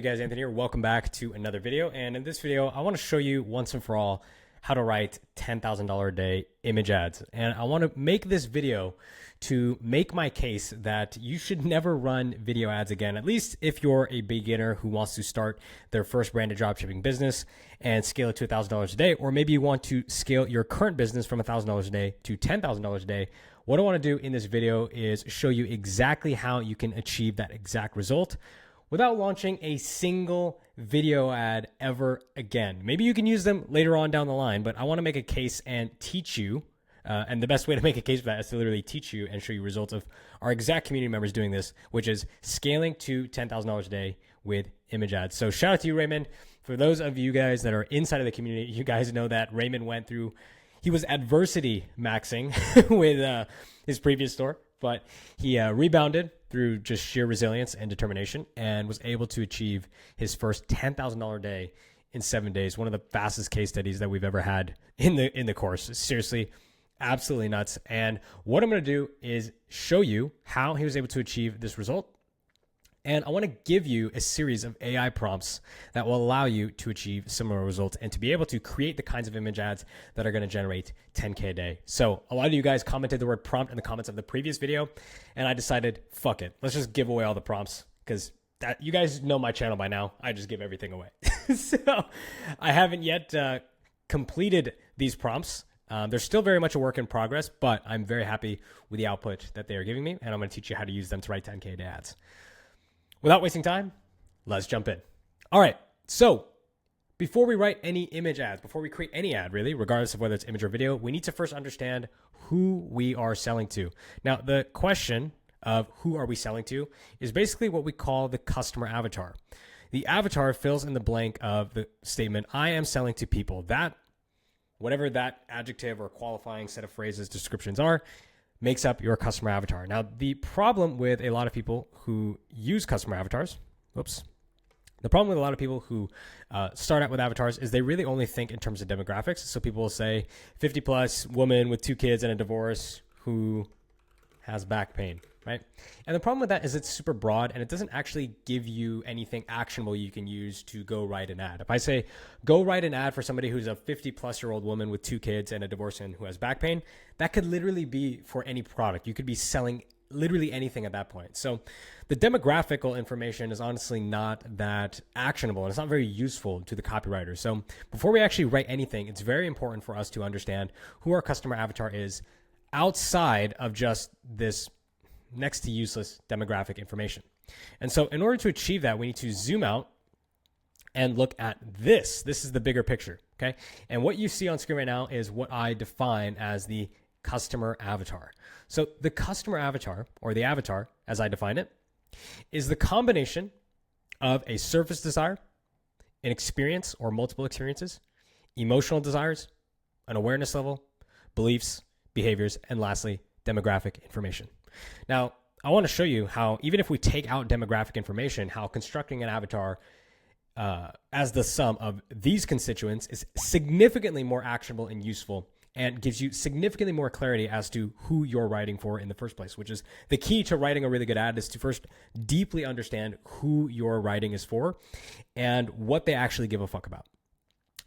Hey guys, Anthony here. Welcome back to another video. And in this video, I want to show you once and for all how to write $10,000 a day image ads. And I want to make this video to make my case that you should never run video ads again, at least if you're a beginner who wants to start their first branded dropshipping business and scale it to $1,000 a day, or maybe you want to scale your current business from $1,000 a day to $10,000 a day. What I want to do in this video is show you exactly how you can achieve that exact result without launching a single video ad ever again. Maybe you can use them later on down the line, but I want to make a case and teach you. And the best way to make a case for that is to literally teach you and show you results of our exact community members doing this, which is scaling to $10,000 a day with image ads. So shout out to you, Raymond. For those of you guys that are inside of the community, you guys know that Raymond went through, he was adversity maxing with his previous store, but he rebounded through just sheer resilience and determination and was able to achieve his first $10,000 a day in 7 days. One of the fastest case studies that we've ever had in the course. Seriously, absolutely nuts. And what I'm going to do is show you how he was able to achieve this result. And I want to give you a series of AI prompts that will allow you to achieve similar results and to be able to create the kinds of image ads that are going to generate 10K a day. So a lot of you guys commented the word prompt in the comments of the previous video, and I decided, fuck it. Let's just give away all the prompts because that you guys know my channel by now. I just give everything away. So I haven't yet completed these prompts. They're still very much a work in progress, but I'm very happy with the output that they are giving me, and I'm going to teach you how to use them to write 10K a day ads. Without wasting time, let's jump in. All right, so before we write any image ads, before we create any ad really, regardless of whether it's image or video, we need to first understand who we are selling to. Now, the question of who are we selling to is basically what we call the customer avatar. The avatar fills in the blank of the statement, I am selling to people. That, whatever that adjective or qualifying set of phrases, descriptions are, makes up your customer avatar. Now, the problem with a lot of people who use customer avatars, the problem with a lot of people who start out with avatars is they really only think in terms of demographics. So people will say 50 plus woman with 2 kids and a divorce who has back pain, right? And the problem with that is it's super broad and it doesn't actually give you anything actionable you can use to go write an ad. If I say, go write an ad for somebody who's a 50 plus year old woman with 2 kids and a divorce and who has back pain, that could literally be for any product. You could be selling literally anything at that point. So the demographical information is honestly not that actionable and it's not very useful to the copywriter. So before we actually write anything, it's very important for us to understand who our customer avatar is outside of just this next to useless demographic information. And so in order to achieve that, we need to zoom out and look at this. This is the bigger picture, okay? And what you see on screen right now is what I define as the customer avatar. So the customer avatar, or the avatar as I define it, is the combination of a surface desire, an experience or multiple experiences, emotional desires, an awareness level, beliefs, behaviors, and lastly, demographic information. Now, I want to show you how, even if we take out demographic information, how constructing an avatar as the sum of these constituents is significantly more actionable and useful and gives you significantly more clarity as to who you're writing for in the first place, which is the key to writing a really good ad is to first deeply understand who your writing is for and what they actually give a fuck about.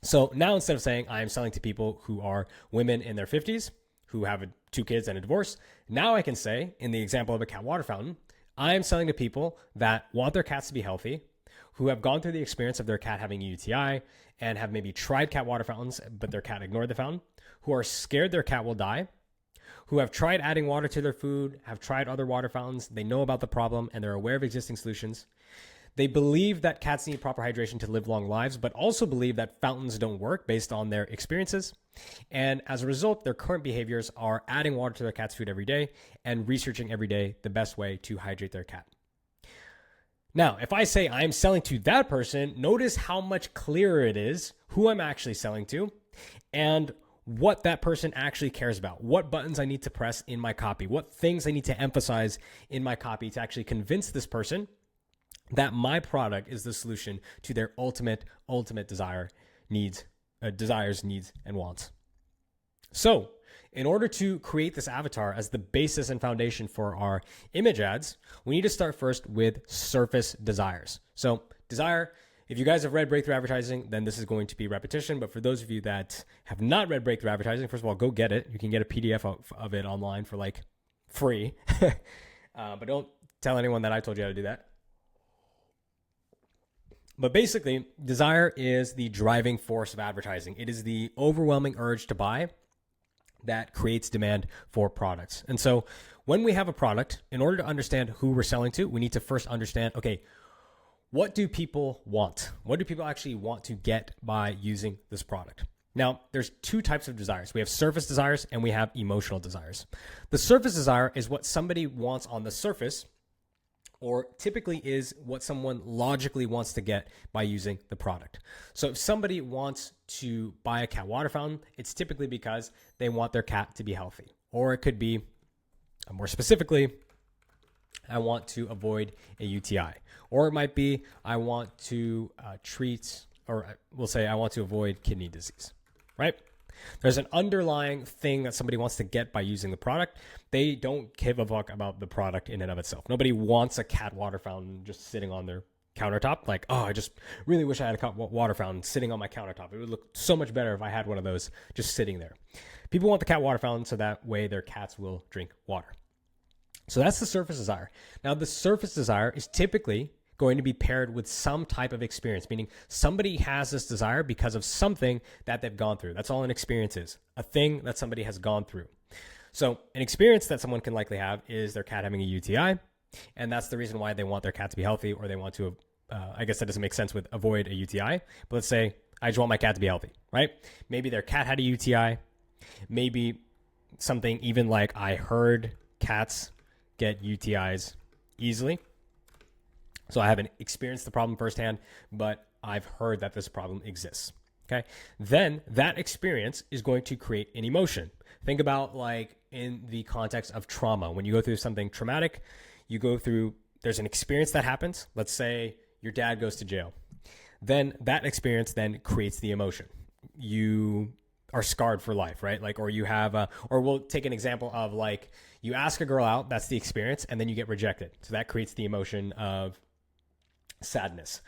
So now instead of saying I am selling to people who are women in their 50s, who have 2 kids and a divorce, now I can say, in the example of a cat water fountain, I am selling to people that want their cats to be healthy, who have gone through the experience of their cat having a UTI and have maybe tried cat water fountains, but their cat ignored the fountain, who are scared their cat will die, who have tried adding water to their food, have tried other water fountains, they know about the problem, and they're aware of existing solutions. They believe that cats need proper hydration to live long lives, but also believe that fountains don't work based on their experiences. And as a result, their current behaviors are adding water to their cat's food every day and researching every day the best way to hydrate their cat. Now, if I say I'm selling to that person, notice how much clearer it is who I'm actually selling to and what that person actually cares about, what buttons I need to press in my copy, what things I need to emphasize in my copy to actually convince this person that my product is the solution to their ultimate desires, needs, and wants. So in order to create this avatar as the basis and foundation for our image ads, we need to start first with surface desires. So desire. If you guys have read Breakthrough Advertising, then this is going to be repetition. But for those of you that have not read Breakthrough Advertising, first of all, go get it. You can get a PDF of it online for like free. But don't tell anyone that I told you how to do that. But basically, desire is the driving force of advertising. It is the overwhelming urge to buy that creates demand for products. And so when we have a product, in order to understand who we're selling to, we need to first understand, okay, what do people want? What do people actually want to get by using this product? Now, there's two types of desires. We have surface desires and we have emotional desires. The surface desire is what somebody wants on the surface, or typically is what someone logically wants to get by using the product. So if somebody wants to buy a cat water fountain, it's typically because they want their cat to be healthy. Or it could be, more specifically, I want to avoid a UTI. Or it might be, I want to we'll say I want to avoid kidney disease, right? There's an underlying thing that somebody wants to get by using the product. They don't give a fuck about the product in and of itself. Nobody wants a cat water fountain just sitting on their countertop. Like, oh, I just really wish I had a cat water fountain sitting on my countertop. It would look so much better if I had one of those just sitting there. People want the cat water fountain so that way their cats will drink water. So that's the surface desire. Now, the surface desire is typically going to be paired with some type of experience, meaning somebody has this desire because of something that they've gone through. That's all an experience is, a thing that somebody has gone through. So an experience that someone can likely have is their cat having a UTI, and that's the reason why they want their cat to be healthy, or they want to, I guess that doesn't make sense with avoid a UTI, but let's say I just want my cat to be healthy, right? Maybe their cat had a UTI, maybe something even like I heard cats get UTIs easily. So I haven't experienced the problem firsthand, but I've heard that this problem exists. Okay. Then that experience is going to create an emotion. Think about like in the context of trauma. When you go through something traumatic, there's an experience that happens. Let's say your dad goes to jail. Then that experience then creates the emotion. You are scarred for life, right? Like, or you have or we'll take an example of like you ask a girl out, that's the experience, and then you get rejected. So that creates the emotion of sadness.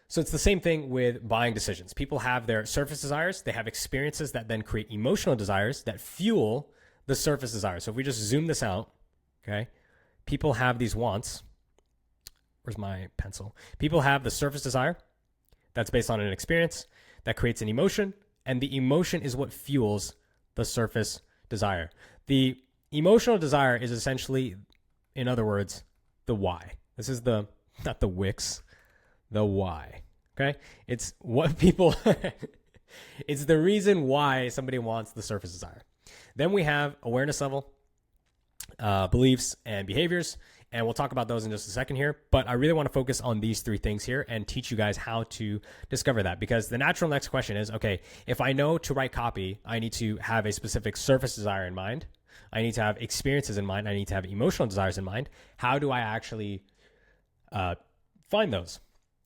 So it's the same thing with buying decisions. People have their surface desires. They have experiences that then create emotional desires that fuel the surface desires. So if we just zoom this out, okay, people have these wants. Where's my pencil? People have the surface desire that's based on an experience that creates an emotion, and the emotion is what fuels the surface desire. The emotional desire is essentially, in other words, the why. This is not the Wix, the why. Okay? It's what people, it's the reason why somebody wants the surface desire. Then we have awareness level, beliefs, and behaviors. And we'll talk about those in just a second here. But I really want to focus on these three things here and teach you guys how to discover that. Because the natural next question is, okay, if I know to write copy, I need to have a specific surface desire in mind. I need to have experiences in mind. I need to have emotional desires in mind. How do I actually find those?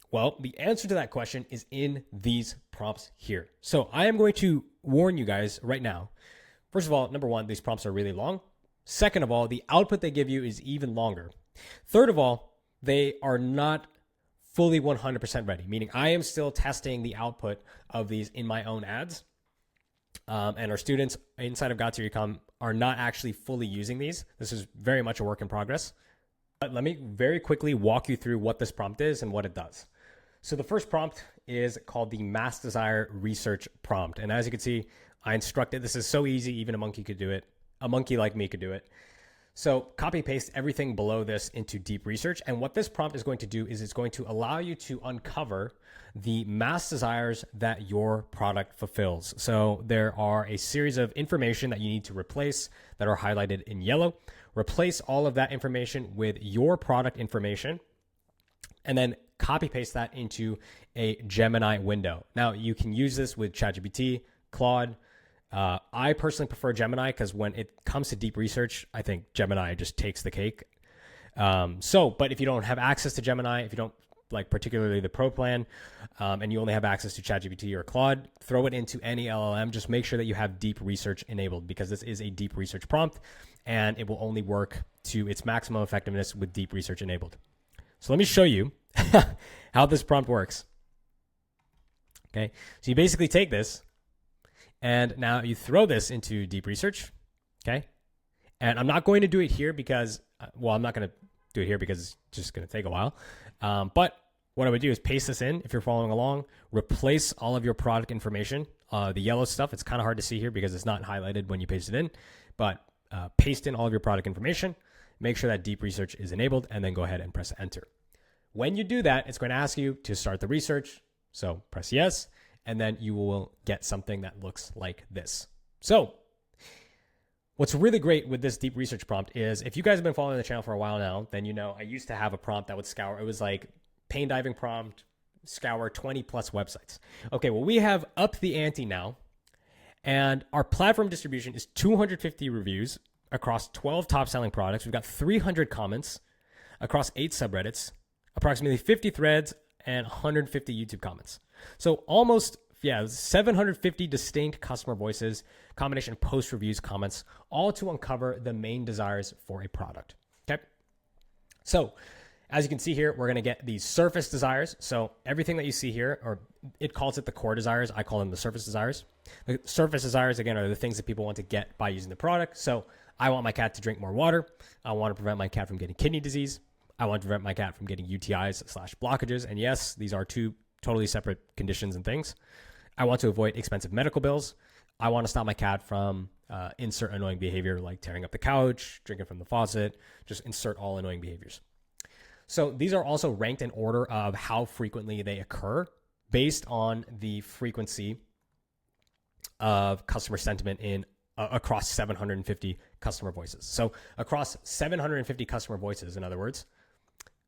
Well, the answer to that question is in these prompts here. So I am going to warn you guys right now. First of all, number one, these prompts are really long. Second of all, the output they give you is even longer. Third of all, they are not fully 100% ready, meaning I am still testing the output of these in my own ads. And our students inside of Got2Ecom are not actually fully using these. This is very much a work in progress. But let me very quickly walk you through what this prompt is and what it does. So the first prompt is called the Mass Desire Research Prompt. And as you can see, I instructed, this is so easy, even a monkey could do it. A monkey like me could do it. So copy paste everything below this into deep research. And what this prompt is going to do is it's going to allow you to uncover the mass desires that your product fulfills. So there are a series of information that you need to replace that are highlighted in yellow. Replace all of that information with your product information, and then copy paste that into a Gemini window. Now you can use this with ChatGPT, Claude. I personally prefer Gemini because when it comes to deep research, I think Gemini just takes the cake. But if you don't have access to Gemini, if you don't like particularly the Pro plan, and you only have access to ChatGPT or Claude, throw it into any LLM. Just make sure that you have deep research enabled, because this is a deep research prompt and it will only work to its maximum effectiveness with deep research enabled. So let me show you how this prompt works. Okay, so you basically take this and now you throw this into deep research. Okay, and I'm not going to do it here because, I'm not going to do it here because it's just going to take a while. But what I would do is paste this in if you're following along, replace all of your product information. The yellow stuff, it's kind of hard to see here because it's not highlighted when you paste it in, but paste in all of your product information, make sure that deep research is enabled, and then go ahead and press enter. When you do that, it's going to ask you to start the research. So press yes, and then you will get something that looks like this. So what's really great with this deep research prompt is if you guys have been following the channel for a while now, then you know I used to have a prompt that would scour. It was like pain diving prompt, scour 20 plus websites. Okay, well, we have upped the ante now, and our platform distribution is 250 reviews across 12 top selling products. We've got 300 comments across 8 subreddits, approximately 50 threads, and 150 YouTube comments. So almost, 750 distinct customer voices, combination of post reviews, comments, all to uncover the main desires for a product. Okay. So as you can see here, we're going to get these surface desires. So everything that you see here, or it calls it the core desires, I call them the surface desires. The surface desires, again, are the things that people want to get by using the product. So I want my cat to drink more water. I want to prevent my cat from getting kidney disease. I want to prevent my cat from getting UTIs/blockages. And yes, these are two totally separate conditions and things. I want to avoid expensive medical bills. I want to stop my cat from insert annoying behavior like tearing up the couch, drinking from the faucet, just insert all annoying behaviors. So these are also ranked in order of how frequently they occur based on the frequency of customer sentiment in across 750 customer voices. So across 750 customer voices, in other words,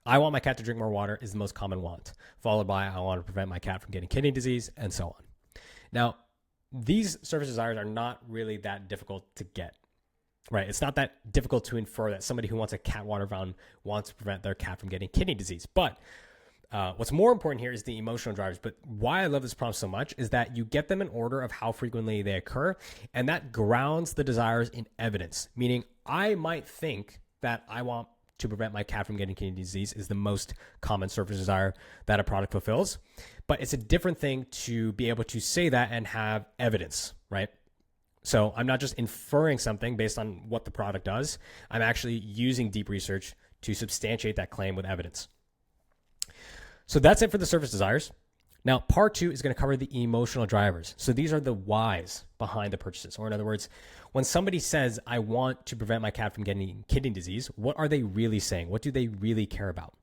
I want my cat to drink more water is the most common want, followed by I want to prevent my cat from getting kidney disease, and so on. Now, these surface desires are not really that difficult to get, right? It's not that difficult to infer that somebody who wants a cat water fountain wants to prevent their cat from getting kidney disease. But what's more important here is the emotional drivers. But why I love this prompt so much is that you get them in order of how frequently they occur, and that grounds the desires in evidence, meaning I might think that I want to prevent my cat from getting kidney disease is the most common surface desire that a product fulfills. But it's a different thing to be able to say that and have evidence, right? So I'm not just inferring something based on what the product does. I'm actually using deep research to substantiate that claim with evidence. So that's it for the surface desires. Now, part 2 is going to cover the emotional drivers. So these are the whys behind the purchases. Or in other words, when somebody says, I want to prevent my cat from getting kidney disease, what are they really saying? What do they really care about?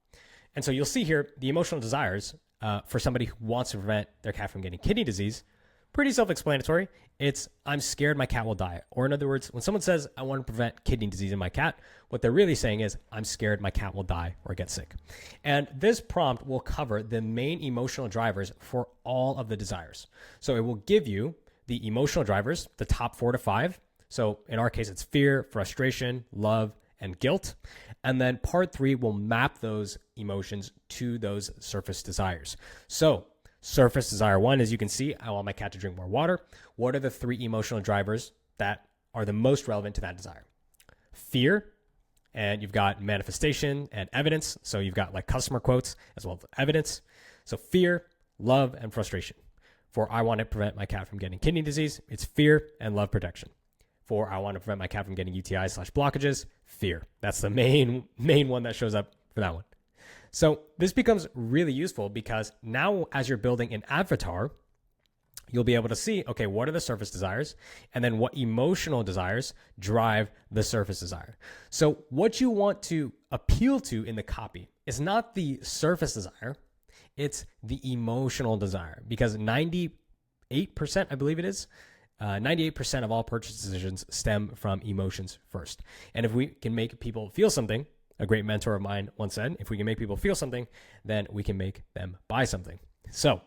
And so you'll see here the emotional desires for somebody who wants to prevent their cat from getting kidney disease, pretty self-explanatory. It's, I'm scared my cat will die. Or in other words, when someone says, I want to prevent kidney disease in my cat, what they're really saying is, I'm scared my cat will die or get sick. And this prompt will cover the main emotional drivers for all of the desires. So it will give you the emotional drivers, the top 4 to 5. So in our case, it's fear, frustration, love, and guilt. And then part 3 will map those emotions to those surface desires. So surface desire 1, as you can see, I want my cat to drink more water. What are the 3 emotional drivers that are the most relevant to that desire? Fear, and you've got manifestation and evidence. So you've got like customer quotes as well as evidence. So fear, love, and frustration. For I want to prevent my cat from getting kidney disease, it's fear and love protection. For I want to prevent my cat from getting UTI/blockages, fear. That's the main one that shows up for that one. So this becomes really useful because now as you're building an avatar, you'll be able to see, okay, what are the surface desires? And then what emotional desires drive the surface desire? So what you want to appeal to in the copy is not the surface desire, it's the emotional desire, because 98%, I believe it is, 98% of all purchase decisions stem from emotions first. And if we can make people feel something, a great mentor of mine once said, if we can make people feel something, then we can make them buy something. So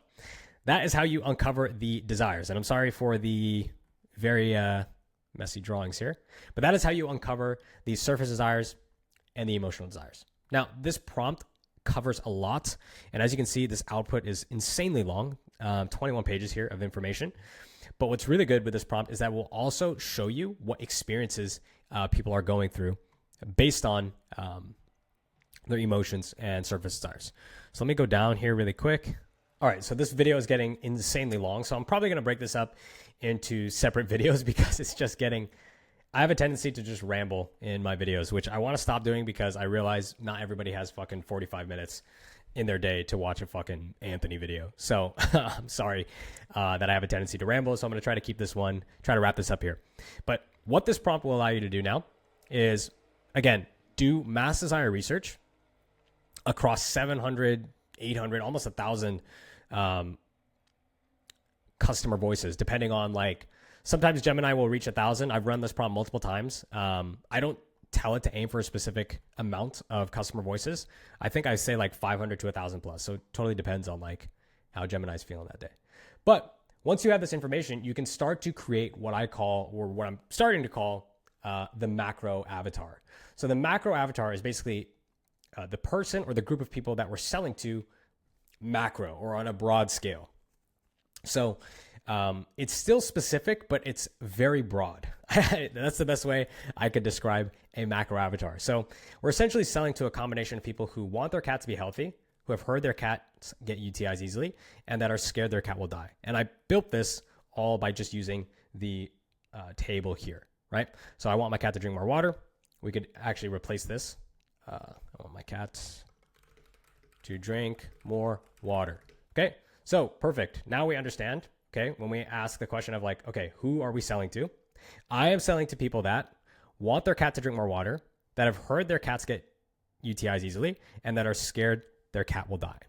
that is how you uncover the desires. And I'm sorry for the very messy drawings here, but that is how you uncover the surface desires and the emotional desires. Now, this prompt covers a lot. And as you can see, this output is insanely long, 21 pages here of information. But what's really good with this prompt is that we'll also show you what experiences people are going through based on their emotions and surface desires. So let me go down here really quick. All right, so this video is getting insanely long, so I'm probably gonna break this up into separate videos because it's just getting, I have a tendency to just ramble in my videos, which I wanna stop doing because I realize not everybody has fucking 45 minutes in their day to watch a fucking Anthony video. So I'm sorry that I have a tendency to ramble, so I'm gonna try to keep this one, try to wrap this up here. But what this prompt will allow you to do now is, again, do mass desire research across 700, 800, almost 1,000 customer voices, depending on, like, sometimes Gemini will reach 1,000. I've run this prompt multiple times. I don't tell it to aim for a specific amount of customer voices. I think I say like 500 to 1,000 plus. So it totally depends on like how Gemini's feeling that day. But once you have this information, you can start to create what I call, or what I'm starting to call, the macro avatar. So the macro avatar is basically the person or the group of people that we're selling to macro or on a broad scale. So it's still specific, but it's very broad. That's the best way I could describe a macro avatar. So we're essentially selling to a combination of people who want their cat to be healthy, who have heard their cats get UTIs easily, and that are scared their cat will die. And I built this all by just using the table here, right? So I want my cat to drink more water. We could actually replace this. I want my cat to drink more water. Okay, so perfect. Now we understand, okay, when we ask the question of like, okay, who are we selling to? I am selling to people that want their cat to drink more water, that have heard their cats get UTIs easily, and that are scared their cat will die.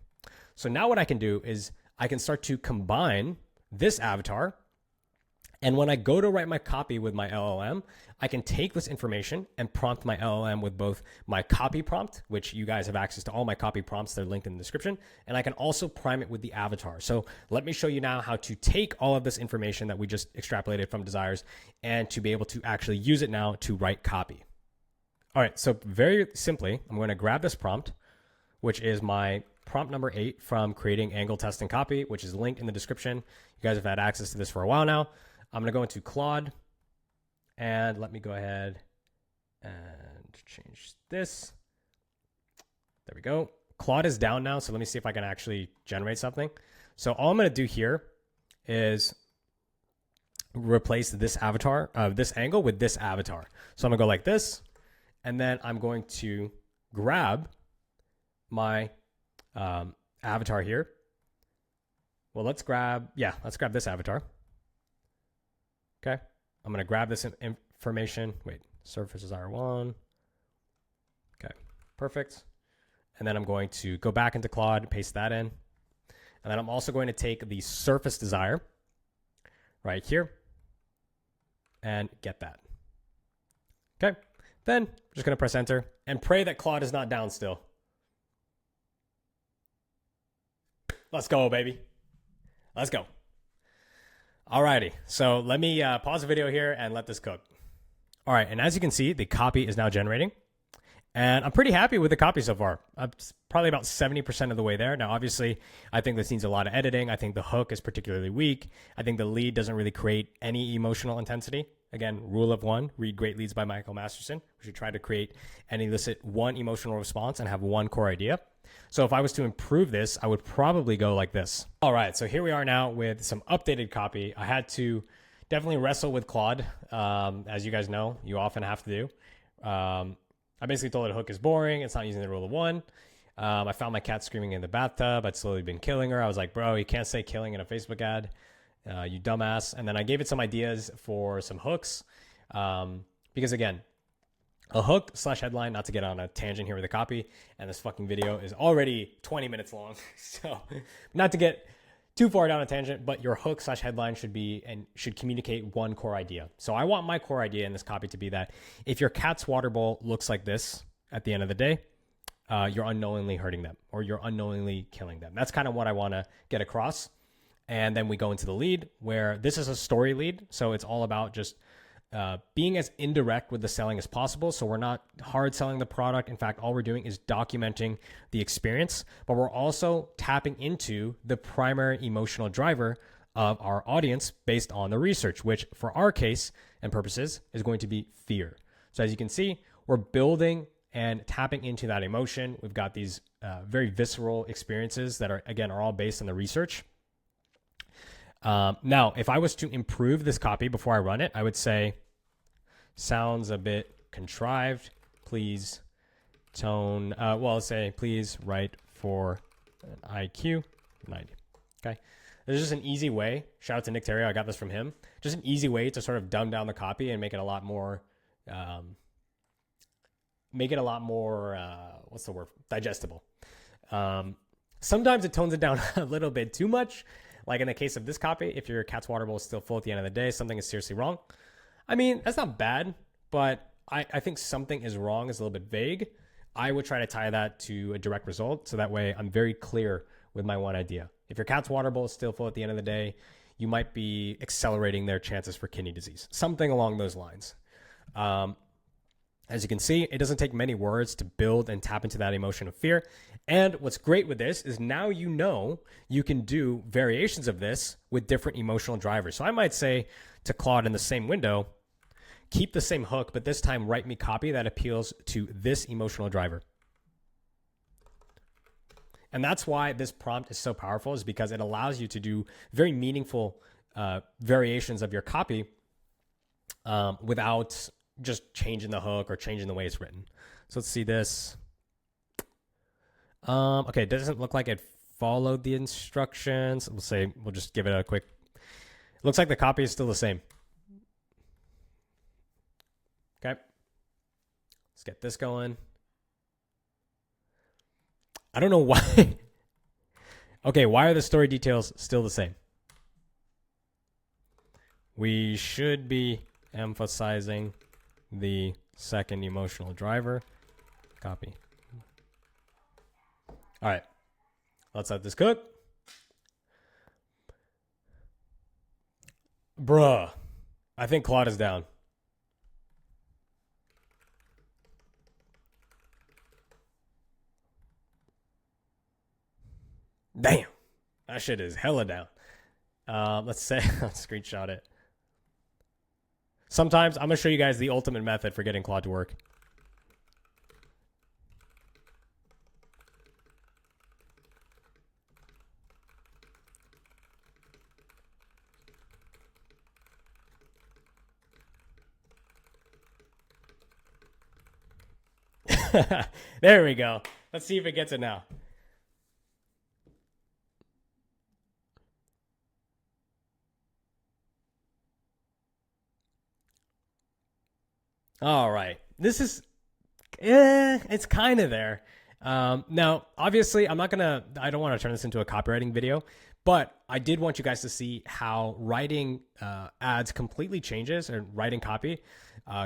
So now what I can do is I can start to combine this avatar. And when I go to write my copy with my LLM, I can take this information and prompt my LLM with both my copy prompt, which you guys have access to all my copy prompts. They're linked in the description. And I can also prime it with the avatar. So let me show you now how to take all of this information that we just extrapolated from desires and to be able to actually use it now to write copy. All right, so very simply, I'm going to grab this prompt, which is my prompt number 8 from creating angle test and copy, which is linked in the description. You guys have had access to this for a while now. I'm going to go into Claude, and let me go ahead and change this. There we go. Claude is down now, so let me see if I can actually generate something. So all I'm going to do here is replace this avatar, this angle with this avatar. So I'm going to go like this, and then I'm going to grab my avatar here. Well, let's grab this avatar. Okay, I'm going to grab this information. Wait, surface desire 1. Okay, perfect. And then I'm going to go back into Claude, paste that in. And then I'm also going to take the surface desire right here and get that. Okay, then I'm just going to press enter and pray that Claude is not down still. Let's go, baby. Let's go. Alrighty, so let me pause the video here and let this cook. All right, and as you can see, the copy is now generating. And I'm pretty happy with the copy so far. I'm probably about 70% of the way there. Now, obviously, I think this needs a lot of editing. I think the hook is particularly weak. I think the lead doesn't really create any emotional intensity. Again, rule of 1, read great leads by Michael Masterson. We should try to create and elicit one emotional response and have one core idea. So if I was to improve this, I would probably go like this. All right, so here we are now with some updated copy. I had to definitely wrestle with Claude. As you guys know, you often have to do. I basically told it hook is boring. It's not using the rule of 1. I found my cat screaming in the bathtub. I'd slowly been killing her. I was like, bro, you can't say killing in a Facebook ad. You dumbass. And then I gave it some ideas for some hooks. Because again, a hook / headline, not to get on a tangent here with the copy, and this fucking video is already 20 minutes long. So not to get too far down a tangent, but your hook / headline should be and should communicate one core idea. So I want my core idea in this copy to be that if your cat's water bowl looks like this at the end of the day, you're unknowingly hurting them or you're unknowingly killing them. That's kind of what I want to get across. And then we go into the lead where this is a story lead. So it's all about just being as indirect with the selling as possible. So we're not hard selling the product. In fact, all we're doing is documenting the experience, but we're also tapping into the primary emotional driver of our audience based on the research, which for our case and purposes is going to be fear. So as you can see, we're building and tapping into that emotion. We've got these very visceral experiences that are, again, are all based on the research. Now, if I was to improve this copy before I run it, I would say, sounds a bit contrived. Please tone, I'll say, please write for an IQ 90. Okay. There's just an easy way. Shout out to Nick Terrio. I got this from him. Just an easy way to sort of dumb down the copy and make it a lot more, what's the word? Digestible. Sometimes it tones it down a little bit too much. Like in the case of this copy, if your cat's water bowl is still full at the end of the day, something is seriously wrong. I mean, that's not bad, but I think something is wrong is a little bit vague. I would try to tie that to a direct result. So that way I'm very clear with my one idea. If your cat's water bowl is still full at the end of the day, you might be accelerating their chances for kidney disease. Something along those lines. As you can see, it doesn't take many words to build and tap into that emotion of fear. And what's great with this is now you know you can do variations of this with different emotional drivers. So I might say to Claude in the same window, keep the same hook, but this time write me copy that appeals to this emotional driver. And that's why this prompt is so powerful, is because it allows you to do very meaningful variations of your copy without just changing the hook or changing the way it's written. So let's see this. Okay, it doesn't look like it followed the instructions. We'll just give it a quick. It looks like the copy is still the same. Okay. Let's get this going. I don't know why. Okay, why are the story details still the same? We should be emphasizing the second emotional driver. Copy. All right, let's let this cook. Bruh, I think Claude is down. Damn, that shit is hella down. Let's screenshot it. Sometimes I'm going to show you guys the ultimate method for getting Claude to work. There we go. Let's see if it gets it now. All right. This is, it's kind of there. Now, obviously, I don't want to turn this into a copywriting video, but I did want you guys to see how writing ads completely changes, or writing copy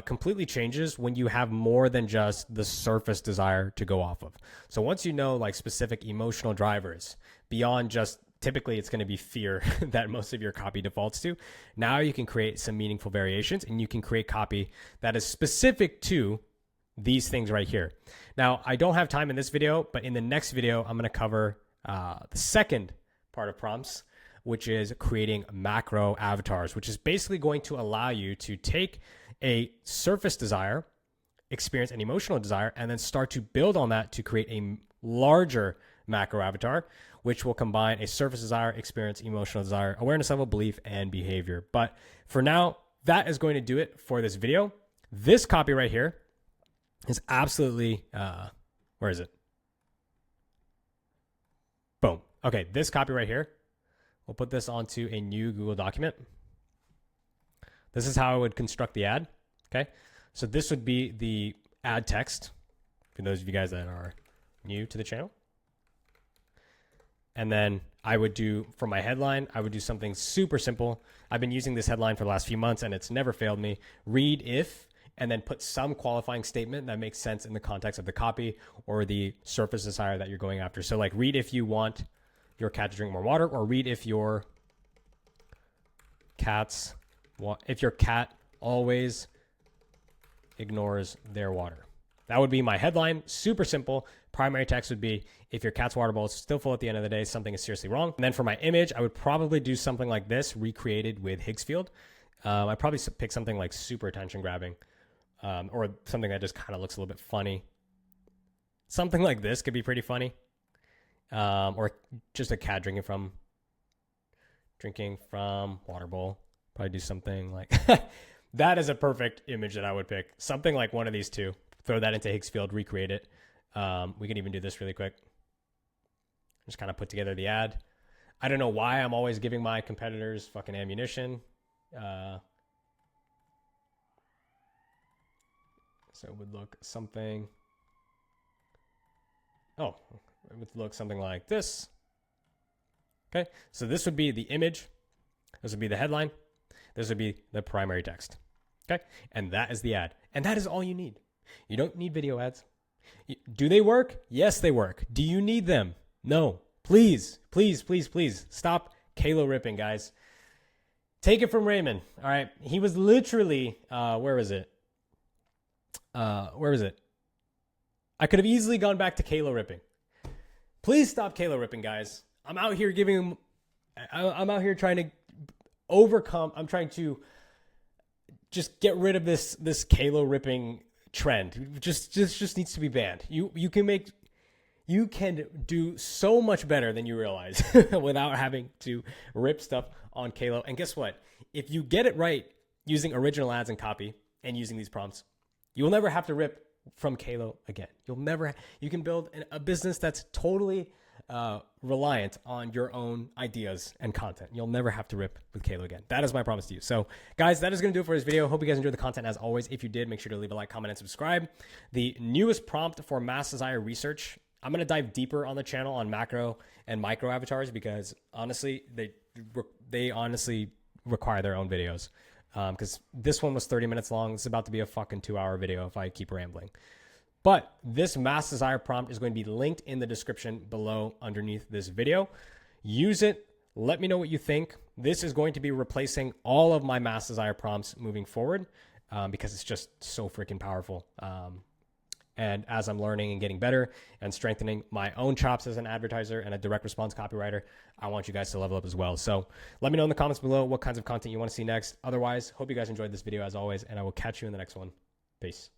completely changes when you have more than just the surface desire to go off of. So once you know like specific emotional drivers beyond just, typically it's going to be fear that most of your copy defaults to. Now you can create some meaningful variations, and you can create copy that is specific to these things right here. Now, I don't have time in this video, but in the next video, I'm going to cover the second part of prompts, which is creating macro avatars, which is basically going to allow you to take a surface desire, experience an emotional desire, and then start to build on that to create a larger macro avatar, which will combine a surface desire, experience, emotional desire, awareness level, belief, and behavior. But for now, that is going to do it for this video. This copy right here is absolutely, where is it? Boom. Okay, this copy right here, we'll put this onto a new Google document. This is how I would construct the ad. Okay, so this would be the ad text for those of you guys that are new to the channel. And then I would do, for my headline, I would do something super simple. I've been using this headline for the last few months and it's never failed me. Read if, and then put some qualifying statement that makes sense in the context of the copy or the surface desire that you're going after. So like, read if you want your cat to drink more water, or read if your cat always ignores their water. That would be my headline. Super simple. Primary text would be, if your cat's water bowl is still full at the end of the day, something is seriously wrong. And then for my image, I would probably do something like this, recreated with Higgsfield. I'd probably pick something like super attention grabbing, or something that just kind of looks a little bit funny. Something like this could be pretty funny. Or just a cat drinking from water bowl. Probably do something like that is a perfect image that I would pick. Something like one of these two. Throw that into Higgsfield, recreate it. We can even do this really quick. Just kind of put together the ad. I don't know why I'm always giving my competitors fucking ammunition. So it would look something. Oh, it would look something like this. Okay, so this would be the image. This would be the headline. This would be the primary text. Okay, and that is the ad. And that is all you need. You don't need video ads. Do they work? Yes, they work. Do you need them? No. Please, please, please, please stop Kalo ripping, guys. Take it from Raymond. All right, he was literally, where was it? I could have easily gone back to Kalo ripping. Please stop Kalo ripping, guys. I'm out here I'm out here trying to overcome. I'm trying to just get rid of this Kalo ripping trend. Just needs to be banned. You can do so much better than you realize without having to rip stuff on Kalo. And guess what? If you get it right using original ads and copy and using these prompts, you will never have to rip from Kalo again. You can build a business that's totally reliant on your own ideas and content. You'll never have to rip with Kalo again. That is my promise to you. So guys, that is going to do it for this video. Hope you guys enjoyed the content as always. If you did, make sure to leave a like, comment, and subscribe. The newest prompt for mass desire research, I'm going to dive deeper on the channel on macro and micro avatars because honestly, they honestly require their own videos. Because this one was 30 minutes long. It's about to be a fucking 2-hour video if I keep rambling. But this mass desire prompt is going to be linked in the description below underneath this video. Use it. Let me know what you think. This is going to be replacing all of my mass desire prompts moving forward because it's just so freaking powerful. And as I'm learning and getting better and strengthening my own chops as an advertiser and a direct response copywriter, I want you guys to level up as well. So let me know in the comments below what kinds of content you want to see next. Otherwise, hope you guys enjoyed this video as always, and I will catch you in the next one. Peace.